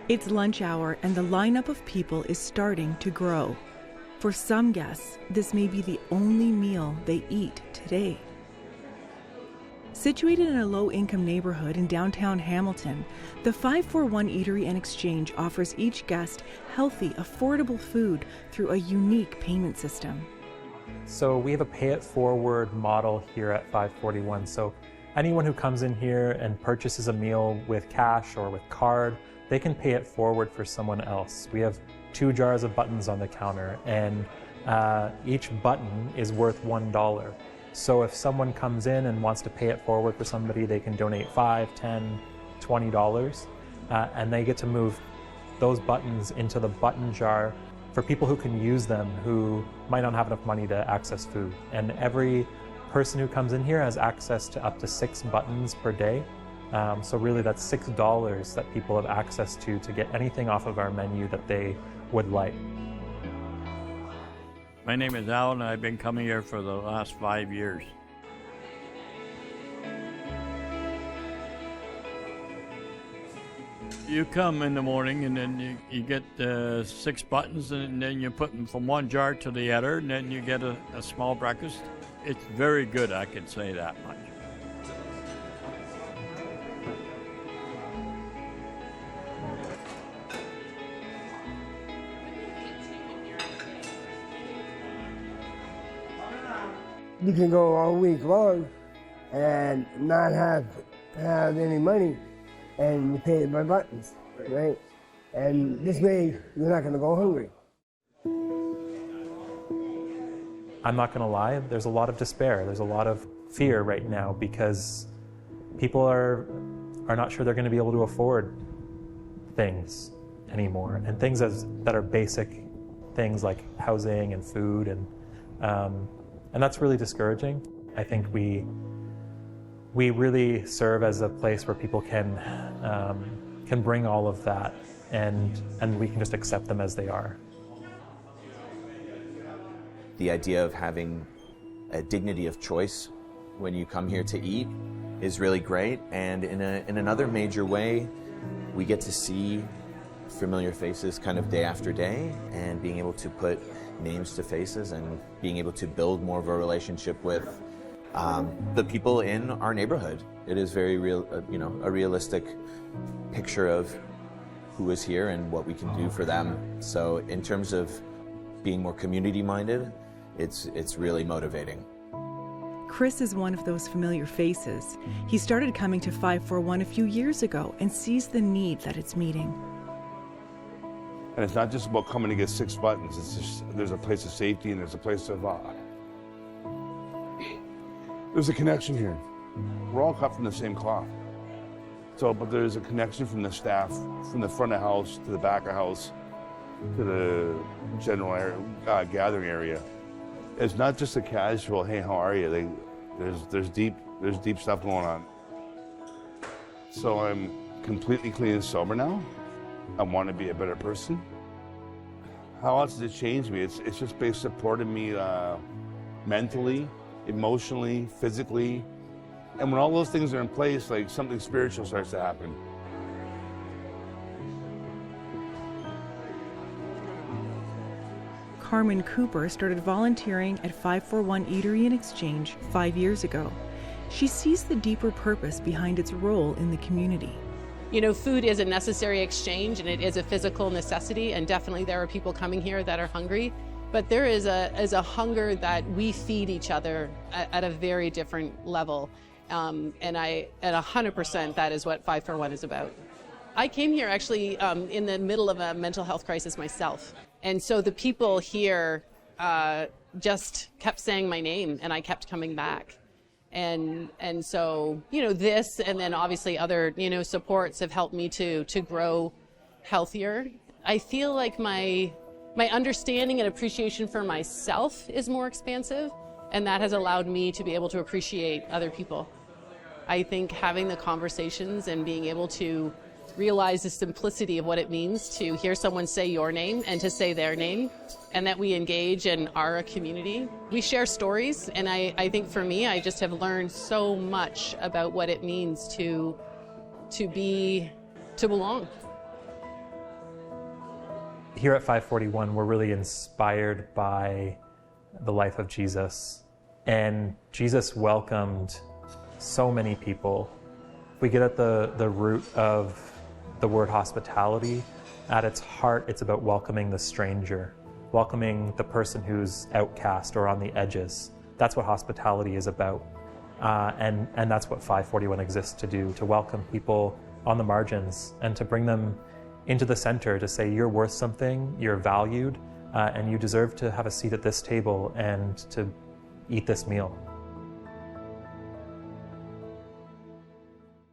It's lunch hour and the lineup of people is starting to grow. For some guests, this may be the only meal they eat today. Situated in a low-income neighborhood in downtown Hamilton, the 541 Eatery and Exchange offers each guest healthy, affordable food through a unique payment system. So we have a pay-it-forward model here at 541. So anyone who comes in here and purchases a meal with cash or with card, they can pay it forward for someone else. We have 2 jars of buttons on the counter, and each button is worth $1. So if someone comes in and wants to pay it forward for somebody, they can donate $5, $10, $20, and they get to move those buttons into the button jar for people who can use them who might not have enough money to access food. And every person who comes in here has access to up to 6 buttons per day. So really that's $6 that people have access to get anything off of our menu that they would like. My name is Alan, and I've been coming here for the last 5 years. You come in the morning, and then you get 6 buttons, and then you put them from one jar to the other, and then you get a small breakfast. It's very good, I can say that much. You can go all week long and not have any money, and you pay it by buttons, right? And this way, you're not going to go hungry. I'm not going to lie, there's a lot of despair. There's a lot of fear right now because people are not sure they're going to be able to afford things anymore, and things that are basic things like housing and food, and that's really discouraging. I think we really serve as a place where people can bring all of that, and we can just accept them as they are. The idea of having a dignity of choice when you come here to eat is really great, and in another major way, we get to see familiar faces kind of day after day, and being able to put names to faces and being able to build more of a relationship with the people in our neighborhood. It is very real, a realistic picture of who is here and what we can do for them. So in terms of being more community-minded, it's really motivating. Chris is one of those familiar faces. He started coming to 541 a few years ago and sees the need that it's meeting. And it's not just about coming to get 6 buttons. It's just, there's a place of safety and there's a place of, there's a connection here. We're all cut from the same cloth. So, but there's a connection from the staff, from the front of house to the back of house, to the general area, gathering area. It's not just a casual, hey, how are you? There's deep stuff going on. So I'm completely clean and sober now. I want to be a better person. How else does it change me? It's just basically supporting me mentally, emotionally, physically. And when all those things are in place, like something spiritual starts to happen. Carmen Cooper started volunteering at 541 Eatery and Exchange 5 years ago. She sees the deeper purpose behind its role in the community. You know, food is a necessary exchange, and it is a physical necessity, and definitely there are people coming here that are hungry, but there is a hunger that we feed each other at a very different level, and 100% that is what 541 is about. I came here actually in the middle of a mental health crisis myself, and so the people here just kept saying my name, and I kept coming back. And so, you know, this and then obviously other, supports have helped me to grow healthier. I feel like my understanding and appreciation for myself is more expansive, and that has allowed me to be able to appreciate other people. I think having the conversations and being able to realize the simplicity of what it means to hear someone say your name and to say their name, and that we engage and are a community. We share stories, and I think for me, I just have learned so much about what it means to belong. Here at 541, we're really inspired by the life of Jesus. And Jesus welcomed so many people. If we get at the root of the word hospitality, at its heart, it's about welcoming the stranger, welcoming the person who's outcast or on the edges. That's what hospitality is about. And that's what 541 exists to do, to welcome people on the margins and to bring them into the center, to say you're worth something, you're valued, and you deserve to have a seat at this table and to eat this meal.